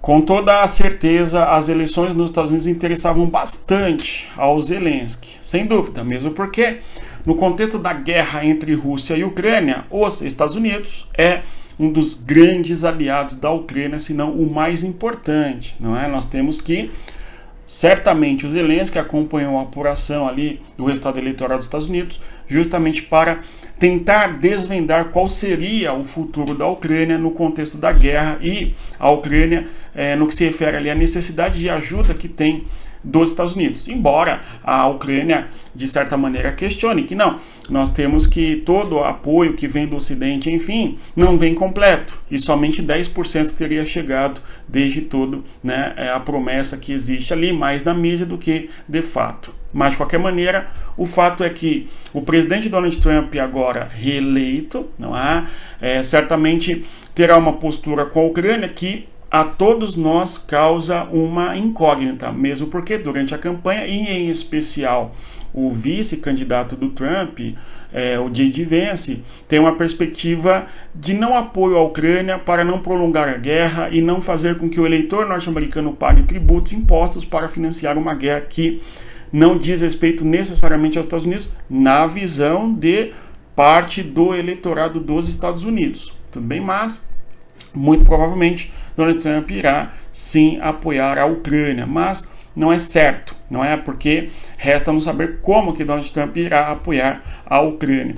Com toda a certeza, as eleições nos Estados Unidos interessavam bastante ao Zelensky, sem dúvida, mesmo porque, no contexto da guerra entre Rússia e Ucrânia, os Estados Unidos é um dos grandes aliados da Ucrânia, se não o mais importante, não é? Nós temos que, certamente, o Zelensky acompanhou a apuração ali do resultado eleitoral dos Estados Unidos, justamente para tentar desvendar qual seria o futuro da Ucrânia no contexto da guerra e a Ucrânia, no que se refere ali à necessidade de ajuda que tem dos Estados Unidos, embora a Ucrânia, de certa maneira, questione que não, nós temos que todo o apoio que vem do Ocidente, enfim, não vem completo, e somente 10% teria chegado desde todo, né, a promessa que existe ali, mais na mídia do que de fato. Mas, de qualquer maneira, o fato é que o presidente Donald Trump, agora reeleito, não é, certamente terá uma postura com a Ucrânia que a todos nós causa uma incógnita, mesmo porque durante a campanha, e em especial o vice-candidato do Trump, o J.D. Vance, tem uma perspectiva de não apoio à Ucrânia para não prolongar a guerra e não fazer com que o eleitor norte-americano pague tributos impostos para financiar uma guerra que não diz respeito necessariamente aos Estados Unidos, na visão de parte do eleitorado dos Estados Unidos. Tudo bem, mas muito provavelmente Donald Trump irá sim apoiar a Ucrânia, mas não é certo, não é? Porque resta-nos saber como que Donald Trump irá apoiar a Ucrânia.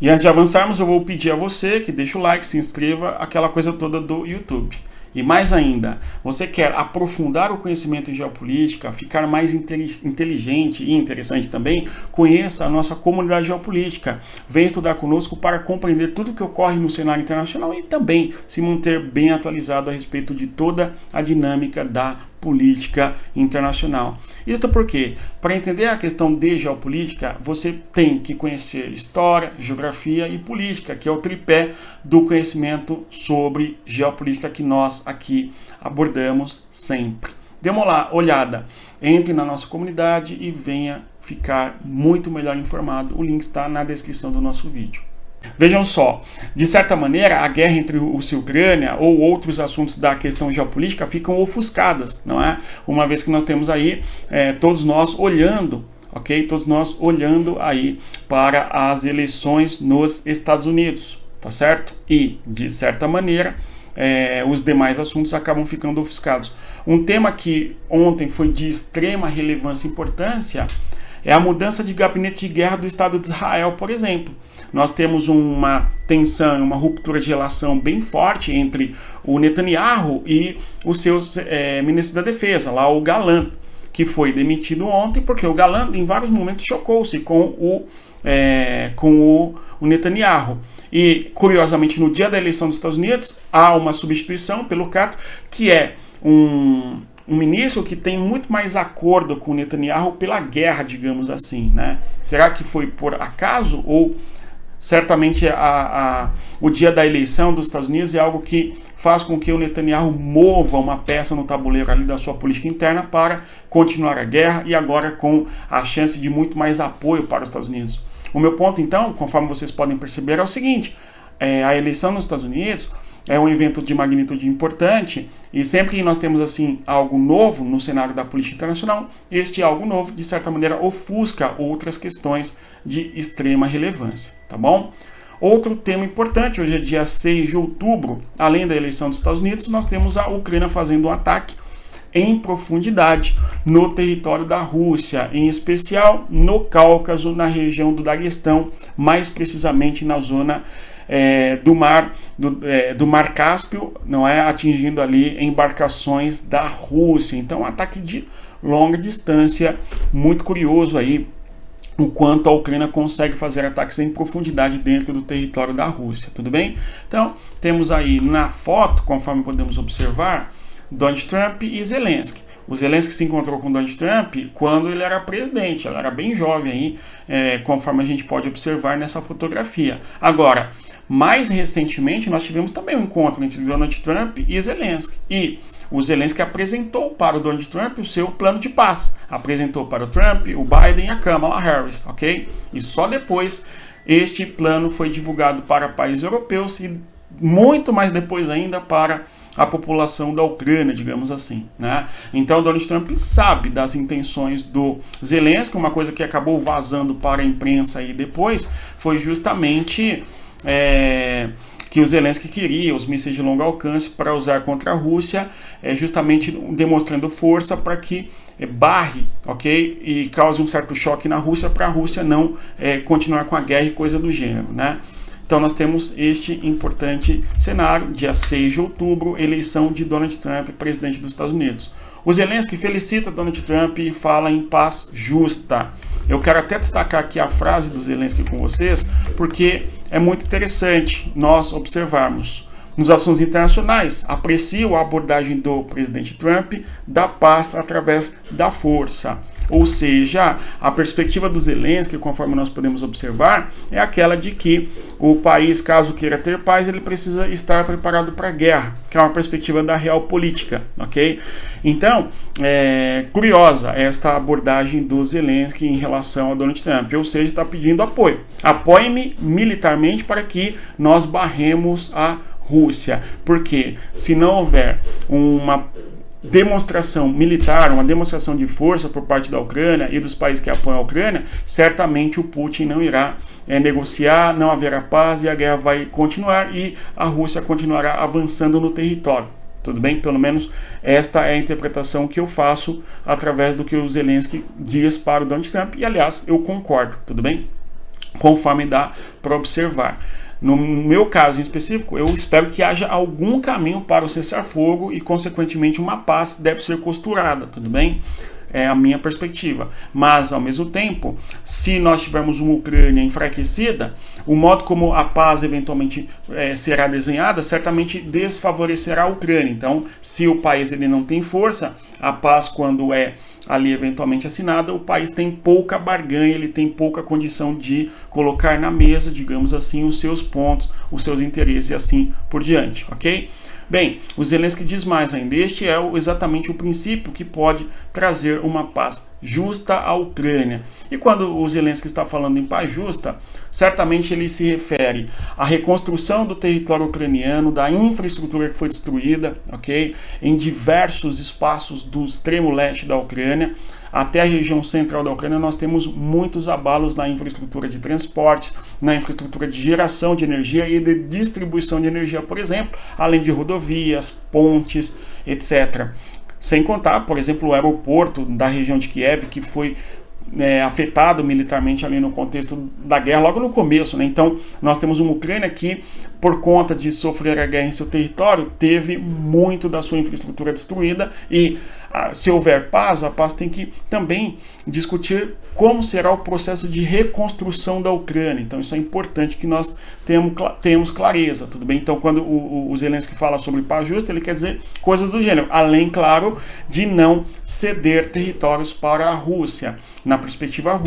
E antes de avançarmos, eu vou pedir a você que deixe o like, se inscreva, aquela coisa toda do YouTube. E mais ainda, você quer aprofundar o conhecimento em geopolítica, ficar mais inteligente e interessante também? Conheça a nossa comunidade geopolítica. Venha estudar conosco para compreender tudo o que ocorre no cenário internacional e também se manter bem atualizado a respeito de toda a dinâmica da política internacional. Isto porque, para entender a questão de geopolítica, você tem que conhecer história, geografia e política, que é o tripé do conhecimento sobre geopolítica que nós aqui abordamos sempre. Dê uma olhada, entre na nossa comunidade e venha ficar muito melhor informado. O link está na descrição do nosso vídeo. Vejam só, de certa maneira, a guerra entre Rússia e Ucrânia ou outros assuntos da questão geopolítica ficam ofuscadas, não é? Uma vez que nós temos aí todos nós olhando, ok? Todos nós olhando aí para as eleições nos Estados Unidos, tá certo? E, de certa maneira, os demais assuntos acabam ficando ofuscados. Um tema que ontem foi de extrema relevância e importância é a mudança de gabinete de guerra do Estado de Israel, por exemplo. Nós temos uma tensão, uma ruptura de relação bem forte entre o Netanyahu e os seus ministros da defesa, lá o Gallant, que foi demitido ontem, porque o Gallant em vários momentos chocou-se com o Netanyahu. E, curiosamente, no dia da eleição dos Estados Unidos, há uma substituição pelo Katz, que é um ministro que tem muito mais acordo com o Netanyahu pela guerra, digamos assim, né? Será que foi por acaso ou certamente o dia da eleição dos Estados Unidos é algo que faz com que o Netanyahu mova uma peça no tabuleiro ali da sua política interna para continuar a guerra e agora com a chance de muito mais apoio para os Estados Unidos. O meu ponto, então, conforme vocês podem perceber, é o seguinte: a eleição nos Estados Unidos é um evento de magnitude importante e sempre que nós temos assim algo novo no cenário da política internacional, este algo novo, de certa maneira, ofusca outras questões de extrema relevância, tá bom? Outro tema importante, hoje é dia 6 de outubro, além da eleição dos Estados Unidos, nós temos a Ucrânia fazendo um ataque em profundidade no território da Rússia, em especial no Cáucaso, na região do Daguestão, mais precisamente na zona do Mar Cáspio, não é, atingindo ali embarcações da Rússia. Então, um ataque de longa distância, muito curioso aí o quanto a Ucrânia consegue fazer ataques em profundidade dentro do território da Rússia, tudo bem? Então, temos aí na foto, conforme podemos observar, Donald Trump e Zelensky. O Zelensky se encontrou com Donald Trump quando ele era presidente, ele era bem jovem aí, conforme a gente pode observar nessa fotografia. Agora, mais recentemente, nós tivemos também um encontro entre Donald Trump e Zelensky. E o Zelensky apresentou para o Donald Trump o seu plano de paz. Apresentou para o Trump, o Biden e a Kamala Harris, ok? E só depois este plano foi divulgado para países europeus e muito mais depois ainda para a população da Ucrânia, digamos assim, né? Então Donald Trump sabe das intenções do Zelensky. Uma coisa que acabou vazando para a imprensa aí depois foi justamente que o Zelensky queria os mísseis de longo alcance para usar contra a Rússia, justamente demonstrando força para que barre, ok, e cause um certo choque na Rússia, para a Rússia não continuar com a guerra e coisa do gênero, né? Então nós temos este importante cenário, dia 6 de outubro, eleição de Donald Trump, presidente dos Estados Unidos. O Zelensky felicita Donald Trump e fala em paz justa. Eu quero até destacar aqui a frase do Zelensky com vocês, porque é muito interessante nós observarmos. Nos assuntos internacionais, aprecio a abordagem do presidente Trump da paz através da força. Ou seja, a perspectiva do Zelensky, conforme nós podemos observar, é aquela de que o país, caso queira ter paz, ele precisa estar preparado para a guerra, que é uma perspectiva da realpolitik, ok? Então, curiosa esta abordagem do Zelensky em relação a Donald Trump, ou seja, está pedindo apoio. Apoie-me militarmente para que nós barremos a Rússia, porque se não houver uma demonstração militar, uma demonstração de força por parte da Ucrânia e dos países que apoiam a Ucrânia, certamente o Putin não irá negociar, não haverá paz e a guerra vai continuar e a Rússia continuará avançando no território. Tudo bem? Pelo menos esta é a interpretação que eu faço através do que o Zelensky diz para o Donald Trump e, aliás, eu concordo, tudo bem? Conforme dá para observar. No meu caso em específico, eu espero que haja algum caminho para o cessar-fogo e, consequentemente, uma paz deve ser costurada, tudo bem? É a minha perspectiva. Mas, ao mesmo tempo, se nós tivermos uma Ucrânia enfraquecida, o modo como a paz eventualmente será desenhada certamente desfavorecerá a Ucrânia. Então, se o país ele não tem força, a paz, quando é ali eventualmente assinada, o país tem pouca barganha, ele tem pouca condição de colocar na mesa, digamos assim, os seus pontos, os seus interesses e assim por diante, ok? Bem, o Zelensky diz mais ainda, este é exatamente o princípio que pode trazer uma paz justa à Ucrânia. E quando o Zelensky está falando em paz justa, certamente ele se refere à reconstrução do território ucraniano, da infraestrutura que foi destruída, ok? Em diversos espaços do extremo leste da Ucrânia, até a região central da Ucrânia, nós temos muitos abalos na infraestrutura de transportes, na infraestrutura de geração de energia e de distribuição de energia, por exemplo, além de rodovias, pontes, etc. Sem contar, por exemplo, o aeroporto da região de Kiev, que foi afetado militarmente ali no contexto da guerra, logo no começo, né? Então, nós temos uma Ucrânia que, por conta de sofrer a guerra em seu território, teve muito da sua infraestrutura destruída e, se houver paz, a paz tem que também discutir como será o processo de reconstrução da Ucrânia. Então, isso é importante que nós tenhamos clareza, tudo bem? Então, quando o Zelensky fala sobre paz justa, ele quer dizer coisas do gênero, além, claro, de não ceder territórios para a Rússia. Na perspectiva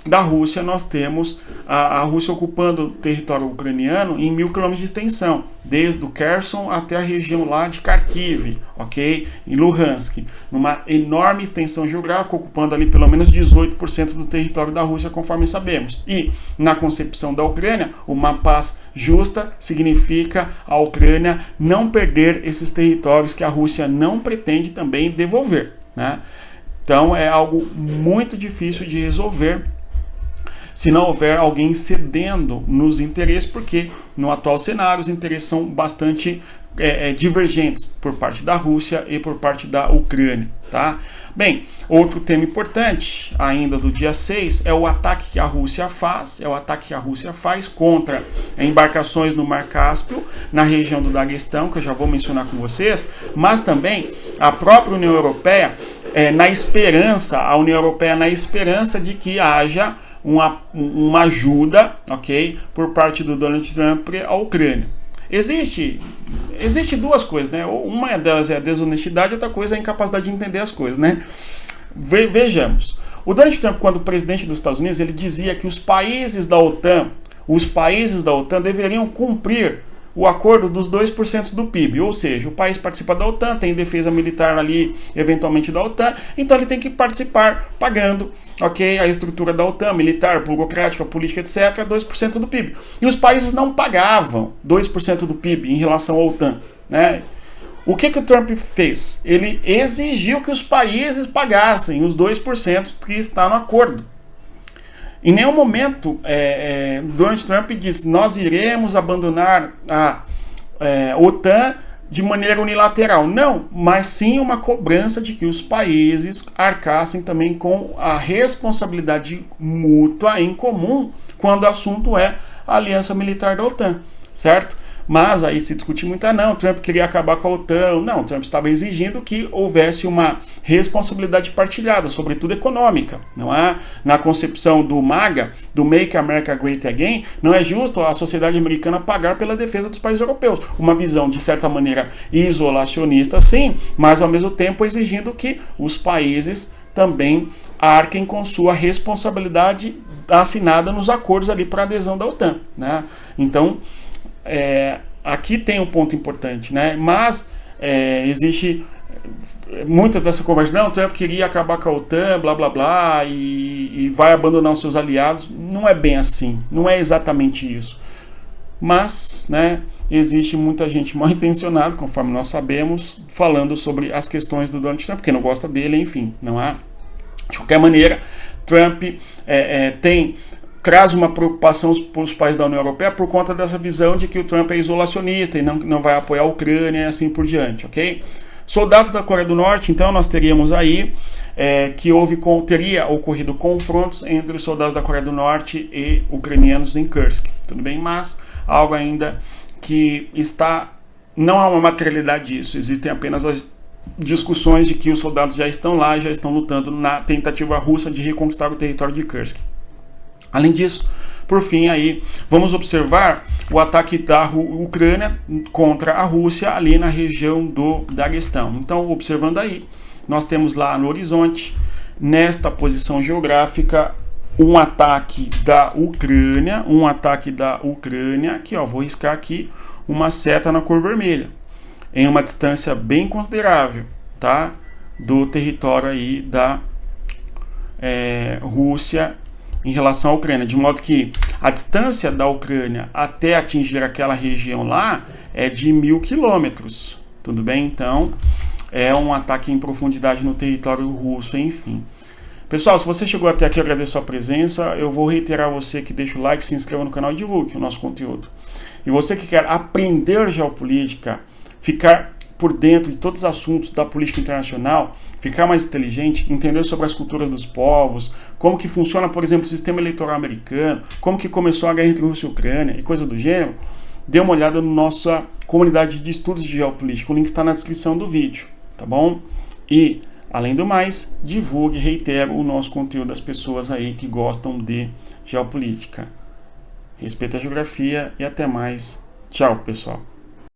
da Rússia, nós temos a Rússia ocupando o território ucraniano em 1.000 km de extensão, desde o Kherson até a região lá de Kharkiv, ok? Em Luhansk, numa enorme extensão geográfica, ocupando ali pelo menos 18% do território da Rússia, conforme sabemos. E, na concepção da Ucrânia, uma paz justa significa a Ucrânia não perder esses territórios que a Rússia não pretende também devolver, né? Então é algo muito difícil de resolver se não houver alguém cedendo nos interesses, porque no atual cenário os interesses são bastante divergentes por parte da Rússia e por parte da Ucrânia, tá? Bem, outro tema importante ainda do dia 6 é o ataque que a Rússia faz, contra embarcações no Mar Cáspio, na região do Daguestão, que eu já vou mencionar com vocês, mas também a própria União Europeia, a União Europeia na esperança de que haja uma ajuda, ok, por parte do Donald Trump à Ucrânia. Existe duas coisas, né? Uma delas é a desonestidade, outra coisa é a incapacidade de entender as coisas, né? Vejamos. O Donald Trump, quando presidente dos Estados Unidos, ele dizia que os países da OTAN deveriam cumprir o acordo dos 2% do PIB, ou seja, o país participa da OTAN, tem defesa militar ali, eventualmente da OTAN, então ele tem que participar pagando, ok, a estrutura da OTAN, militar, burocrática, política, etc., 2% do PIB. E os países não pagavam 2% do PIB em relação à OTAN, né? O que o Trump fez? Ele exigiu que os países pagassem os 2% que está no acordo. Em nenhum momento Donald Trump disse: nós iremos abandonar a OTAN de maneira unilateral. Não, mas sim uma cobrança de que os países arcassem também com a responsabilidade mútua em comum quando o assunto é a aliança militar da OTAN, certo? Mas aí se discute muito, não, Trump queria acabar com a OTAN. Não, Trump estava exigindo que houvesse uma responsabilidade partilhada, sobretudo econômica. Não é? Na concepção do MAGA, do Make America Great Again, não é justo a sociedade americana pagar pela defesa dos países europeus. Uma visão, de certa maneira, isolacionista, sim, mas ao mesmo tempo exigindo que os países também arquem com sua responsabilidade assinada nos acordos ali para adesão da OTAN, né? Então, aqui tem um ponto importante, né? Mas existe muita dessa conversa, não, o Trump queria acabar com a OTAN, blá blá blá, e vai abandonar os seus aliados. Não é bem assim, não é exatamente isso. Mas, né, existe muita gente mal intencionada, conforme nós sabemos, falando sobre as questões do Donald Trump, porque não gosta dele, enfim, não há. De qualquer maneira, Trump traz uma preocupação para os países da União Europeia por conta dessa visão de que o Trump é isolacionista e não vai apoiar a Ucrânia e assim por diante, ok? Soldados da Coreia do Norte, então nós teríamos aí que teria ocorrido confrontos entre os soldados da Coreia do Norte e ucranianos em Kursk, tudo bem? Mas algo ainda que não há uma materialidade disso, existem apenas as discussões de que os soldados já estão lá e já estão lutando na tentativa russa de reconquistar o território de Kursk. Além disso, por fim, aí vamos observar o ataque da Ucrânia contra a Rússia ali na região do Daguestão. Então, observando aí, nós temos lá no horizonte, nesta posição geográfica, um ataque da Ucrânia, aqui ó, vou riscar aqui uma seta na cor vermelha, em uma distância bem considerável, tá? Do território aí da Rússia em relação à Ucrânia, de modo que a distância da Ucrânia até atingir aquela região lá é de 1.000 quilômetros, tudo bem? Então, é um ataque em profundidade no território russo, enfim. Pessoal, se você chegou até aqui, eu agradeço a presença. Eu vou reiterar a você que deixa o like, se inscreva no canal e divulgue o nosso conteúdo. E você que quer aprender geopolítica, ficar por dentro de todos os assuntos da política internacional, ficar mais inteligente, entender sobre as culturas dos povos, como que funciona, por exemplo, o sistema eleitoral americano, como que começou a guerra entre Rússia e Ucrânia e coisa do gênero, dê uma olhada na nossa comunidade de estudos de geopolítica. O link está na descrição do vídeo, tá bom? E, além do mais, divulgue, reitero, o nosso conteúdo das pessoas aí que gostam de geopolítica. Respeita a geografia e até mais. Tchau, pessoal.